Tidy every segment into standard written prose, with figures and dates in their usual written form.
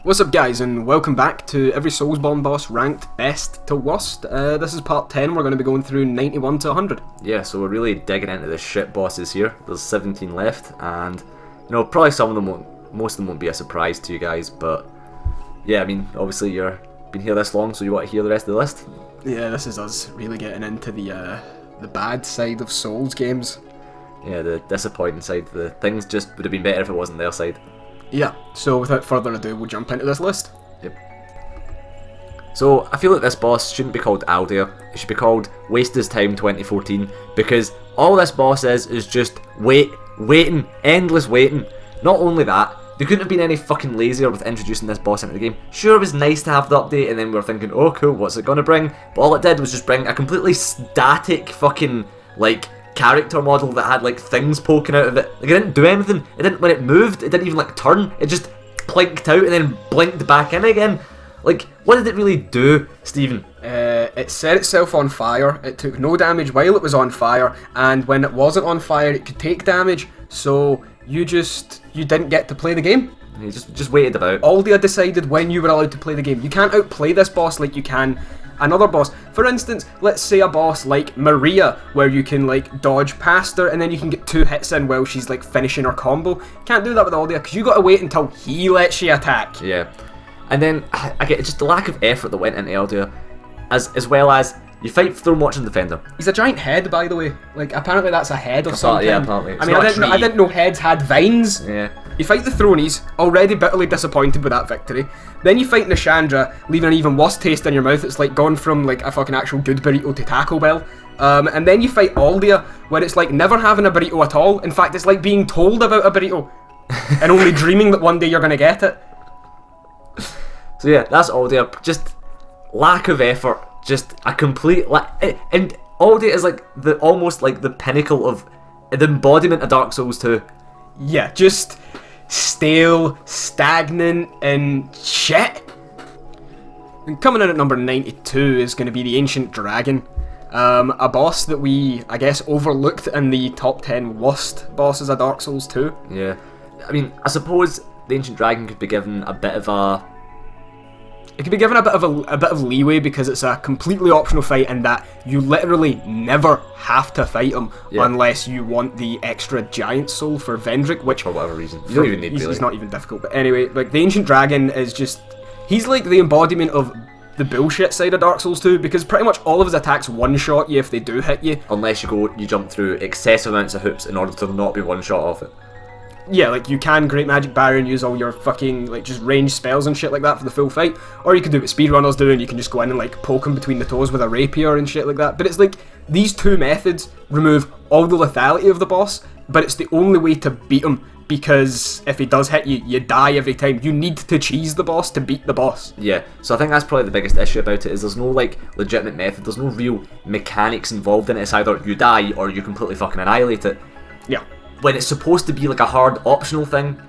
What's up guys, and welcome back to every Soulsborne boss ranked best to worst. This is part 10, we're going to be going through 91 to 100. Yeah, so we're really digging into the shit bosses here. There's 17 left, and you know, probably some of them won't, most of them won't be a surprise to you guys, but yeah, I mean, obviously you've been here this long, so you want to hear the rest of the list? Yeah, this is us really getting into the bad side of Souls games. Yeah, the disappointing side, the things just would have been better if it wasn't their side. Yeah, so without further ado, we'll jump into this list. Yep. So, I feel like this boss shouldn't be called Aldia, it should be called Waste His Time 2014, because all this boss is just waiting, endless waiting. Not only that, they couldn't have been any fucking lazier with introducing this boss into the game. Sure, it was nice to have the update, and then we were thinking, oh cool, what's it gonna bring? But all it did was just bring a completely static fucking, like, character model that had like things poking out of it. Like, it didn't do anything. It didn't, when it moved, it didn't even like turn. It just blinked out and then blinked back in again. Like, what did it really do, Stephen? It set itself on fire. It took no damage while it was on fire, and when it wasn't on fire, it could take damage. So you didn't get to play the game. You just waited about. Aldia decided when you were allowed to play the game. You can't outplay this boss like you can another boss. For instance, let's say a boss like Maria, where you can like dodge past her and then you can get 2 hits in while she's like finishing her combo. Can't do that with Aldia because you got to wait until he lets you attack. Yeah, and then I get just the lack of effort that went into Aldia, as well as you fight Thornwatch and Defender. He's a giant head, by the way. Like, apparently that's a head or something. Yeah, apparently. I mean, I didn't know heads had vines. Yeah. You fight the Thronies, already bitterly disappointed with that victory. Then you fight Nishandra, leaving an even worse taste in your mouth. It's like gone from like a fucking actual good burrito to Taco Bell. And then you fight Aldia, where it's like never having a burrito at all. In fact, it's like being told about a burrito and only dreaming that one day you're gonna get it. So yeah, that's Aldia. Just lack of effort. Just a complete and Aldia is like almost like the pinnacle of the embodiment of Dark Souls 2. Yeah, just stale, stagnant, and shit. And coming in at number 92 is going to be the Ancient Dragon. A boss that we, I guess, overlooked in the top 10 worst bosses of Dark Souls 2. Yeah. I mean, I suppose the Ancient Dragon could be given a bit of a... It could be given a bit of leeway because it's a completely optional fight and that you literally never have to fight him unless you want the extra giant soul for Vendrick, which for whatever reason you don't even need. He's not even difficult. But anyway, like the Ancient Dragon is just, he's like the embodiment of the bullshit side of Dark Souls 2 because pretty much all of his attacks one-shot you if they do hit you. Unless you jump through excessive amounts of hoops in order to not be one-shot off it. Yeah, like you can Great Magic Barrier and use all your fucking like just ranged spells and shit like that for the full fight, or you can do what speedrunners do and you can just go in and like poke him between the toes with a rapier and shit like that. But it's like these two methods remove all the lethality of the boss, but it's the only way to beat him because if he does hit you, you die every time. You need to cheese the boss to beat the boss. Yeah, so I think that's probably the biggest issue about it is there's no like legitimate method, there's no real mechanics involved in it. It's either you die or you completely fucking annihilate it. Yeah. When it's supposed to be like a hard optional thing.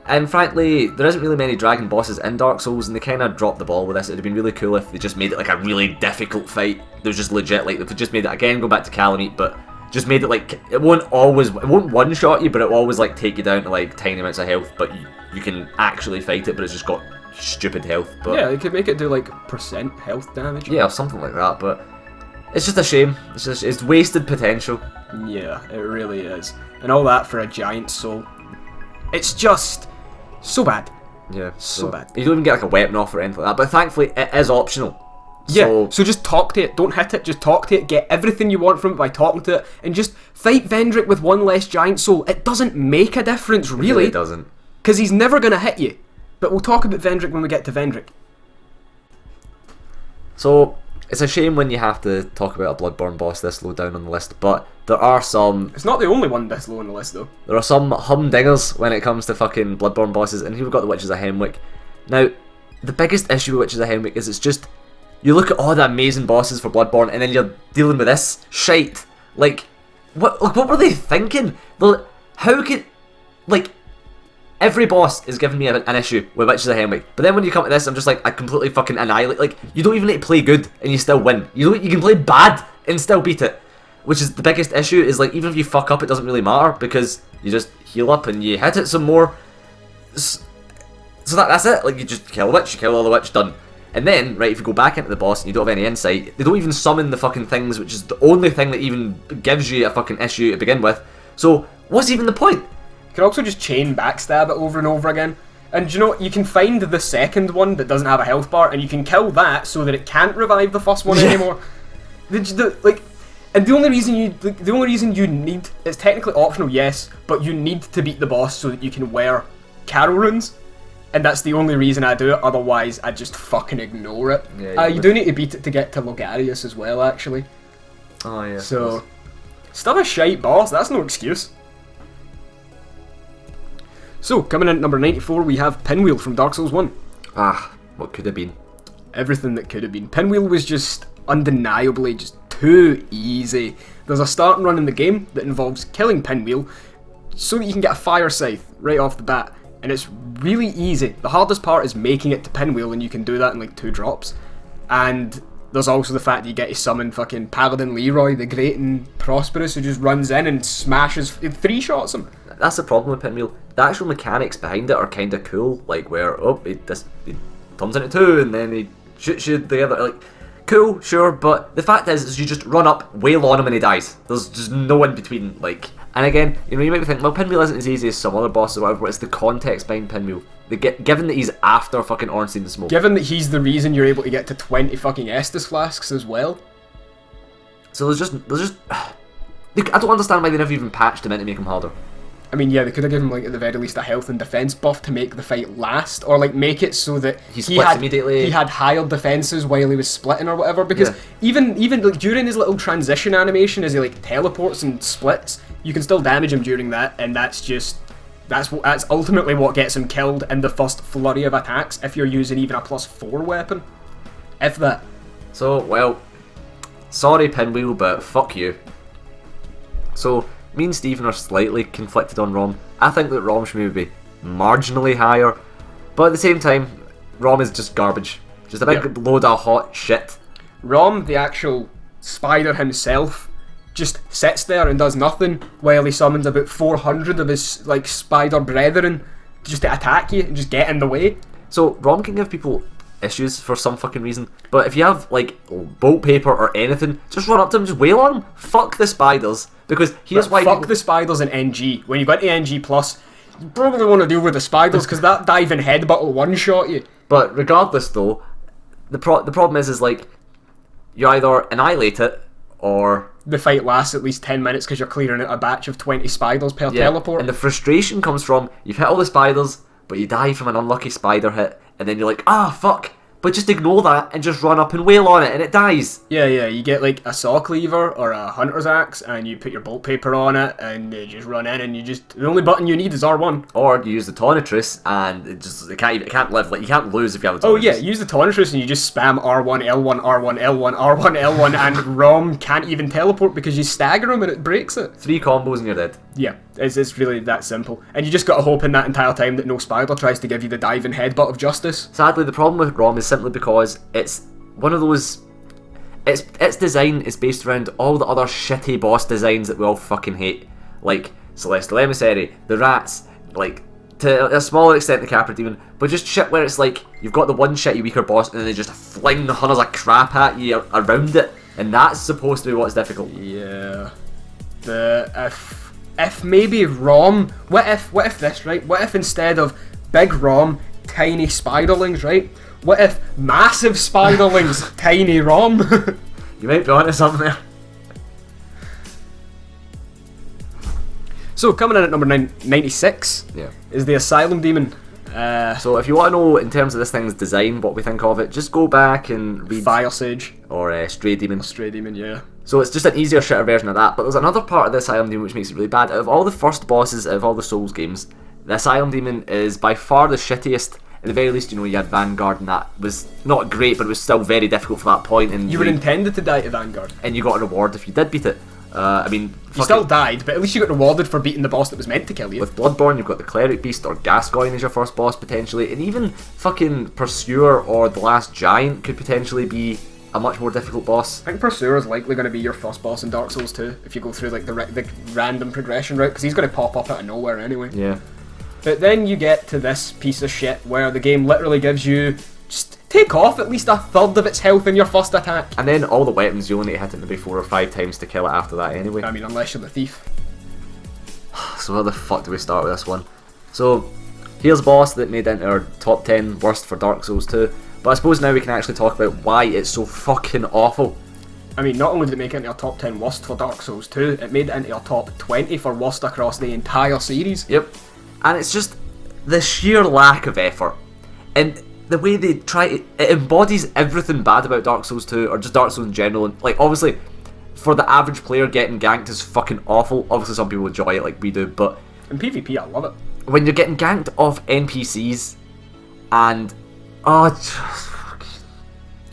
And frankly, there isn't really many dragon bosses in Dark Souls and they kind of dropped the ball with this. It would have been really cool if they just made it like a really difficult fight. It was just legit, like if they just made it, again, go back to Calamite, but just made it like, it won't one-shot you, but it will always like take you down to like tiny amounts of health, but you can actually fight it, but it's just got stupid health. But yeah, they could make it do like % health damage. Yeah, or something like that, but it's just a shame. It's wasted potential. Yeah, it really is. And all that for a giant soul. It's just so bad. Yeah, so bad. You don't even get like a weapon off or anything like that, but thankfully it is optional. Yeah, so just talk to it, don't hit it, just talk to it, get everything you want from it by talking to it, and just fight Vendrick with one less giant soul. It doesn't make a difference, really. It really doesn't. Because he's never going to hit you. But we'll talk about Vendrick when we get to Vendrick. So, it's a shame when you have to talk about a Bloodborne boss this low down on the list, but there are some... It's not the only one this low on the list, though. There are some humdingers when it comes to fucking Bloodborne bosses, and here we've got the Witches of Hemwick. Now, the biggest issue with Witches of Hemwick is it's just... You look at all the amazing bosses for Bloodborne, and then you're dealing with this shite. Like, what were they thinking? How could... Like... Every boss is giving me an issue with Witches of Hemwick, but then when you come to this, I'm just like, I completely fucking annihilate. Like, you don't even need to play good and you still win. You can play bad and still beat it, which is the biggest issue. Is like, even if you fuck up, it doesn't really matter because you just heal up and you hit it some more. So that's it. Like, you just kill a witch, you kill all the witch, done. And then, right, if you go back into the boss and you don't have any insight, they don't even summon the fucking things, which is the only thing that even gives you a fucking issue to begin with. So, what's even the point? You can also just chain backstab it over and over again. And you know what? You can find the second one that doesn't have a health bar, and you can kill that so that it can't revive the first one anymore. And the only reason you need, it's technically optional, yes, but you need to beat the boss so that you can wear Carol runes. And that's the only reason I do it, otherwise I just fucking ignore it. Yeah, you do need to beat it to get to Logarius as well, actually. Oh, yeah. So, still a shite boss, that's no excuse. So, coming in at number 94, we have Pinwheel from Dark Souls 1. Ah, what could have been? Everything that could have been. Pinwheel was just undeniably just too easy. There's a start and run in the game that involves killing Pinwheel so that you can get a fire scythe right off the bat. And it's really easy. The hardest part is making it to Pinwheel, and you can do that in like 2 drops. And there's also the fact that you get to summon fucking Paladin Leroy, the Great and Prosperous, who just runs in and smashes, 3-shots him. That's the problem with Pinwheel. The actual mechanics behind it are kind of cool, like where, he turns into 2 and then he shoots you the other, like, cool, sure, but the fact is you just run up, wail on him and he dies. There's just no in between, like. And again, you know, you might be thinking, well, Pinwheel isn't as easy as some other bosses or whatever, but it's the context behind Pinwheel. Given that he's after fucking Ornstein the Smoke. Given that he's the reason you're able to get to 20 fucking Estus flasks as well. So there's just I don't understand why they never even patched him in to make him harder. I mean, yeah, they could have given him, like, at the very least, a health and defense buff to make the fight last, or like make it so that he had immediately. He had higher defenses while he was splitting or whatever. Because even like during his little transition animation, as he like teleports and splits, you can still damage him during that, and that's ultimately what gets him killed in the first flurry of attacks. If you're using even a +4 weapon, if that. So well, sorry Pinwheel, but fuck you. So. Me and Stephen are slightly conflicted on Rom. I think that Rom should maybe be marginally higher, but at the same time, Rom is just garbage. Just a big load of hot shit. Rom, the actual spider himself, just sits there and does nothing while he summons about 400 of his like spider brethren just to attack you and just get in the way. So Rom can give people issues for some fucking reason, but if you have like bolt paper or anything, just run up to him, just wail on him. Fuck the spiders, because here's why. Fuck the spiders in NG. When you go into NG Plus, you probably want to deal with the spiders because that diving headbutt will one-shot you. But regardless, though, the problem is like you either annihilate it or the fight lasts at least 10 minutes because you're clearing out a batch of 20 spiders per teleport. And the frustration comes from you've hit all the spiders, but you die from an unlucky spider hit. And then you're like, fuck. But just ignore that and just run up and wail on it and it dies. Yeah, you get like a saw cleaver or a hunter's axe and you put your bolt paper on it and you just run in and the only button you need is R1. Or you use the Tonitrus and it can't live. Like, you can't lose if you have the Tonitrus. Oh yeah, use the Tonitrus and you just spam R1, L1, R1, L1, R1, L1 and Rom can't even teleport because you stagger him and it breaks it. 3 combos and you're dead. Yeah, it's really that simple. And you just gotta hope in that entire time that no spider tries to give you the diving headbutt of justice. Sadly, the problem with Rom is simply because it's one of those. Its design is based around all the other shitty boss designs that we all fucking hate, like Celestial Emissary, the rats, like to a smaller extent the Capra Demon, but just shit where it's like you've got the one shitty weaker boss and then they just fling the hunters of crap at you around it, and that's supposed to be what's difficult. Yeah. If maybe Rom, what if this, right? What if instead of big Rom, tiny spiderlings, right? What if massive spiderlings, tiny Rom? You might be onto something there. So coming in at number 96 is the Asylum Demon. So if you want to know in terms of this thing's design, what we think of it, just go back and read Fire Sage or Stray Demon. Stray Demon, yeah. So it's just an easier, shitter version of that. But there's another part of the Asylum Demon which makes it really bad. Out of all the first bosses, out of all the Souls games, the Asylum Demon is by far the shittiest. At the very least, you know, you had Vanguard and that was not great, but it was still very difficult for that point. And you were intended to die to Vanguard. And you got a reward if you did beat it. I mean, you still died, but at least you got rewarded for beating the boss that was meant to kill you. With Bloodborne, you've got the Cleric Beast or Gascoigne as your first boss potentially, and even fucking Pursuer or the Last Giant could potentially be a much more difficult boss. I think Pursuer is likely going to be your first boss in Dark Souls 2 if you go through like the random progression route, because he's going to pop up out of nowhere anyway. Yeah. But then you get to this piece of shit where the game literally gives you, just take off at least a third of its health in your first attack. And then all the weapons, you only need to hit it maybe 4 or 5 times to kill it after that anyway. I mean, unless you're the thief. So where the fuck do we start with this one? So, here's a boss that made it into our top 10 worst for Dark Souls 2. But I suppose now we can actually talk about why it's so fucking awful. I mean, not only did it make it into our top 10 worst for Dark Souls 2, it made it into our top 20 for worst across the entire series. Yep. And it's just the sheer lack of effort. And the way they try it embodies everything bad about Dark Souls 2, or just Dark Souls in general. And, like, obviously, for the average player, getting ganked is fucking awful. Obviously, some people enjoy it like we do, but... In PvP, I love it. When you're getting ganked off NPCs, and... Oh, just...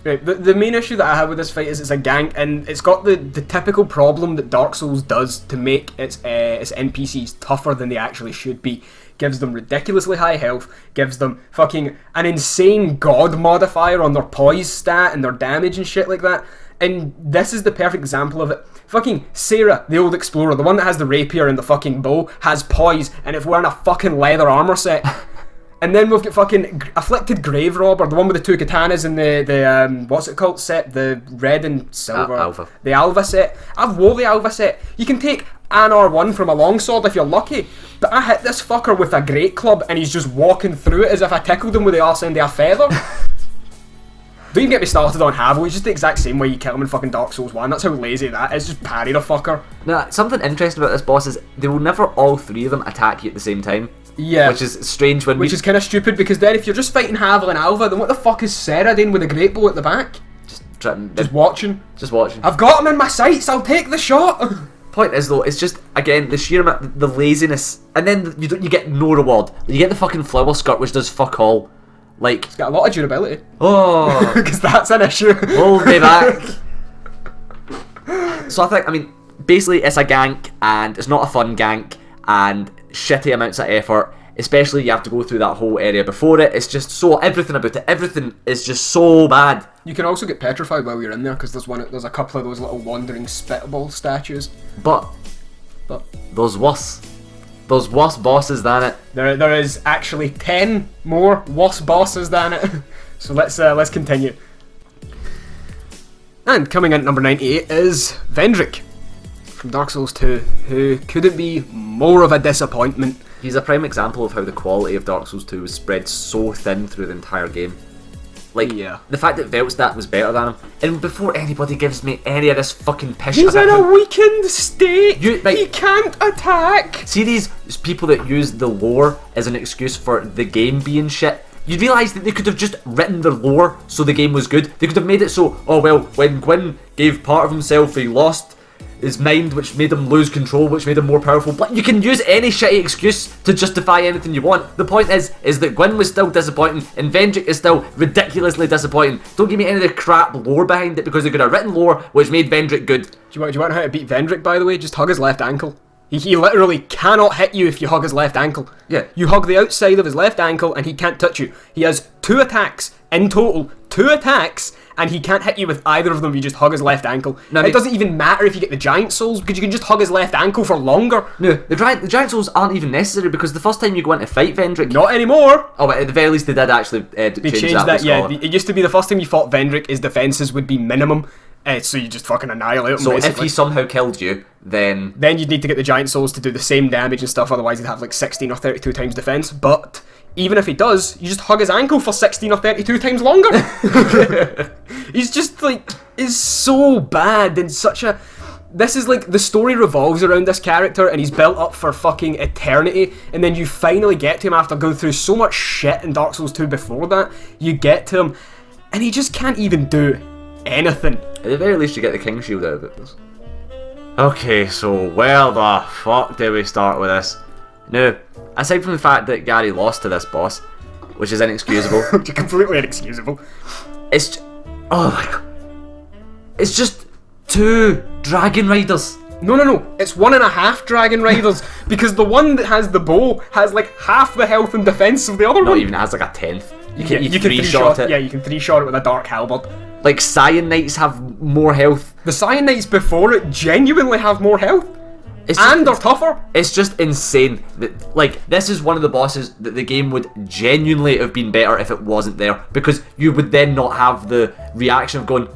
Right, the main issue that I have with this fight is it's a gank, and it's got the typical problem that Dark Souls does to make its NPCs tougher than they actually should be. Gives them ridiculously high health, gives them fucking an insane god modifier on their poise stat and their damage and shit like that. And this is the perfect example of it. Fucking Sarah, the old explorer, the one that has the rapier and the fucking bow, has poise, and it's wearing a fucking leather armor set. And then we've got fucking Afflicted Grave Robber, the one with the 2 katanas and the what's it called set? The red and silver. Alva. The Alva set. I've wore the Alva set. You can take an R1 from a longsword if you're lucky. But I hit this fucker with a great club and he's just walking through it as if I tickled him with the arse end of a feather. Don't even get me started on Havel, he's just the exact same way you kill him in fucking Dark Souls 1. That's how lazy that is, just parry the fucker. Now, something interesting about this boss is they will never all 3 of them attack you at the same time. Yeah. Which is strange when Which is kind of stupid, because then if you're just fighting Havel and Alva, then what the fuck is Sarah doing with a great bow at the back? Just watching. Just watching. I've got him in my sights, I'll take the shot! Point is though, it's just, again, the sheer amount, the laziness, and then you get no reward. You get the fucking flower skirt, which does fuck all. Like, it's got a lot of durability. Oh, because that's an issue. Hold me back. So I mean, basically it's a gank, and it's not a fun gank, and shitty amounts of effort. Especially you have to go through that whole area before it. It's just so, everything about it, everything is just so bad. You can also get petrified while you're in there, because there's a couple of those little wandering spitball statues. But those worse bosses than it. There is actually 10 more worse bosses than it. So let's continue. And coming in at number 98 is Vendrick from Dark Souls 2, who couldn't be more of a disappointment. He's a prime example of how the quality of Dark Souls 2 was spread so thin through the entire game. Like, yeah. The fact that Veltstat was better than him, and before anybody gives me any of this fucking piss, he's in a weakened state. He can't attack. See these people that use the lore as an excuse for the game being shit. You realise that they could have just written the lore so the game was good. They could have made it so, oh well, when Gwyn gave part of himself, he lost his mind, which made him lose control, which made him more powerful. But you can use any shitty excuse to justify anything you want. The point is that Gwyn was still disappointing, and Vendrick is still ridiculously disappointing. Don't give me any of the crap lore behind it, because they could have written lore which made Vendrick good. Do you want to know how to beat Vendrick, by the way? Just hug his left ankle. He literally cannot hit you if you hug his left ankle. Yeah. You hug the outside of his left ankle and he can't touch you. He has 2 attacks in total. 2 attacks, and he can't hit you with either of them if you just hug his left ankle. Now, it doesn't even matter if you get the giant souls, because you can just hug his left ankle for longer. No, the giant souls aren't even necessary, because the first time you go in to fight Vendrick... Not anymore! Oh, but at the very least they did actually change that. Yeah, it used to be the first time you fought Vendrick, his defences would be minimum. So you just fucking annihilate him, so basically. If he somehow killed you, then you'd need to get the giant souls to do the same damage and stuff, otherwise he'd have like 16 or 32 times defense. But even if he does, you just hug his ankle for 16 or 32 times longer. He's just like, is so bad and such a... This is like, the story revolves around this character and he's built up for fucking eternity, and then you finally get to him after going through so much shit in Dark Souls 2 before that. You get to him and he just can't even do anything. At the very least you get the King Shield out of it. Okay, so where the fuck do we start with this? Now, aside from the fact that Gary lost to this boss, which is inexcusable. Completely inexcusable. It's... Oh my god. It's just 2 Dragon Riders. No. It's 1.5 Dragon Riders, because the one that has the bow has like half the health and defense of the other one. Not even, it has like a 10th. You can 3-shot it. Yeah, you can 3-shot it with a Dark Halberd. Like, Scion Knights have more health. The Scion Knights before it genuinely have more health. and they're tougher. It's just insane that, like, this is one of the bosses that the game would genuinely have been better if it wasn't there, because you would then not have the reaction of going,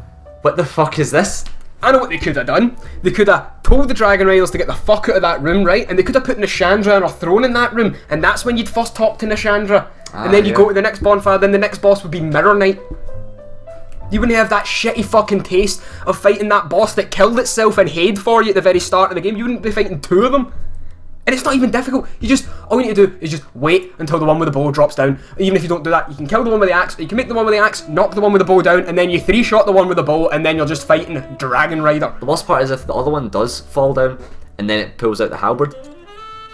what the fuck is this? I know what they could have done. They could have told the Dragon Riders to get the fuck out of that room, right? And they could have put Nishandra and a throne in that room, and that's when you'd first talk to Nishandra. And then you go to the next bonfire, then the next boss would be Mirror Knight. You wouldn't have that shitty fucking taste of fighting that boss that killed itself and hid for you at the very start of the game. You wouldn't be fighting two of them. And it's not even difficult. All you need to do is just wait until the one with the bow drops down. Even if you don't do that, you can kill the one with the axe, or you can make the one with the axe, knock the one with the bow down, and then you 3-shot the one with the bow, and then you're just fighting Dragon Rider. The worst part is if the other one does fall down, and then it pulls out the halberd,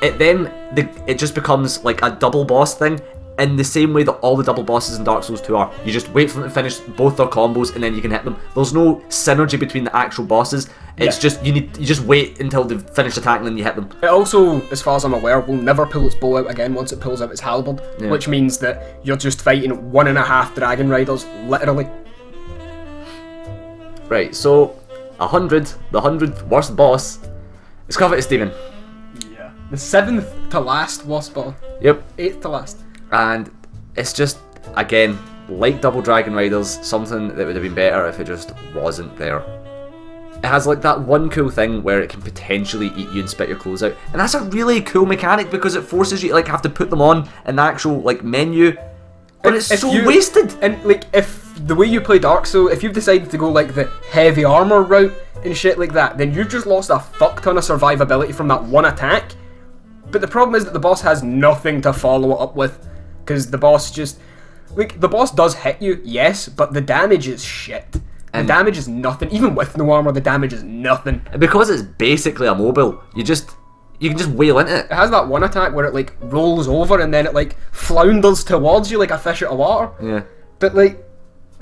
it just becomes like a double boss thing, in the same way that all the double bosses in Dark Souls 2 are. You just wait for them to finish both their combos, and then you can hit them. There's no synergy between the actual bosses. It's just you just wait until they've finished attacking and you hit them. It also, as far as I'm aware, will never pull its bow out again once it pulls out its halberd, which means that you're just fighting 1.5 Dragon Riders, literally. Right, so the 100th worst boss is Covetous Demon. Yeah. The 7th to last worst boss. Yep. 8th to last. And it's just, again, like Double Dragon Riders, something that would have been better if it just wasn't there. It has like that one cool thing where it can potentially eat you and spit your clothes out, and that's a really cool mechanic because it forces you to like have to put them on an actual like menu, but it's so wasted. And like, if the way you play Dark Souls, if you've decided to go like the heavy armor route and shit like that, then you've just lost a fuck ton of survivability from that one attack. But the problem is that the boss has nothing to follow it up with, because the boss just, like, the boss does hit you, yes, but the damage is shit. The damage is nothing. Even with no armor, the damage is nothing. Because it's basically a mobile, you can just wail into it. It has that one attack where it like rolls over and then it like flounders towards you like a fish out of water. Yeah. But like,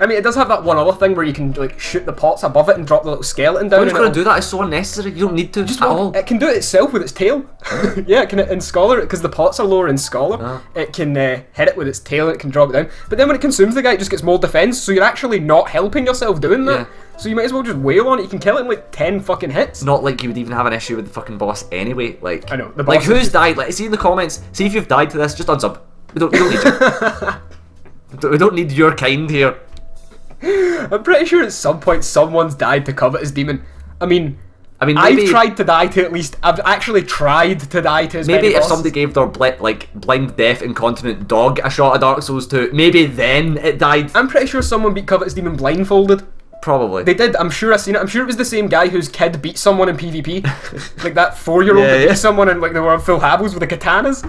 I mean, it does have that one other thing where you can like shoot the pots above it and drop the little skeleton down. Who's going to do that? It's so unnecessary. You don't need to at all. It can do it itself with its tail. Yeah, it can in Scholar, because the pots are lower in Scholar. It can hit it with its tail and it can drop it down. But then when it consumes the guy, it just gets more defense, so you're actually not helping yourself doing that. Yeah. So you might as well just wail on it. You can kill it in like 10 fucking hits. Not like you would even have an issue with the fucking boss anyway. Like, I know. The boss who's died? Like, see in the comments. See if you've died to this. Just unsub. We don't need you. We don't need your kind here. I'm pretty sure at some point someone's died to Covetous Demon. I mean, maybe, I've tried to die to at least. I've actually tried to die to as many maybe if bosses. somebody gave their blind, deaf, incontinent dog a shot of Dark Souls 2, maybe then it died. I'm pretty sure someone beat Covetous Demon blindfolded. Probably. They did. I'm sure I've seen it. I'm sure it was the same guy whose kid beat someone in PvP. Like that 4-year-old that beat someone and like they were on full habos with the katanas.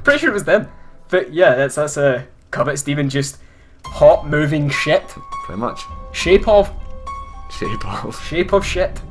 Pretty sure it was them. But yeah, that's a Covetous Demon, just hot moving shit. Pretty much. Shape of Shape of shit.